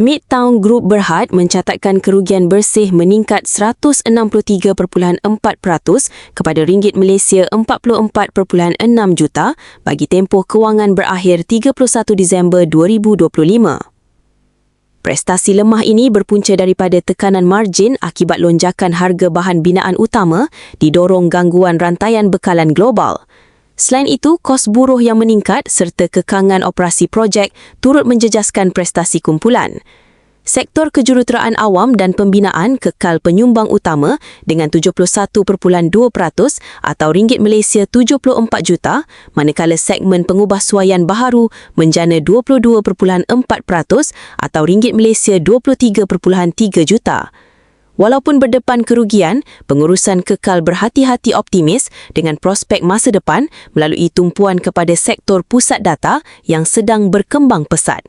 Midtown Group Berhad mencatatkan kerugian bersih meningkat 163.4% kepada ringgit Malaysia 44.6 juta bagi tempoh kewangan berakhir 31 Disember 2025. Prestasi lemah ini berpunca daripada tekanan margin akibat lonjakan harga bahan binaan utama didorong gangguan rantaian bekalan global. Selain itu, kos buruh yang meningkat serta kekangan operasi projek turut menjejaskan prestasi kumpulan. Sektor kejuruteraan awam dan pembinaan kekal penyumbang utama dengan 71.2% atau ringgit Malaysia 74 juta, manakala segmen pengubahsuaian baharu menjana 22.4% atau ringgit Malaysia 23.3 juta. Walaupun berdepan kerugian, pengurusan kekal berhati-hati optimis dengan prospek masa depan melalui tumpuan kepada sektor pusat data yang sedang berkembang pesat.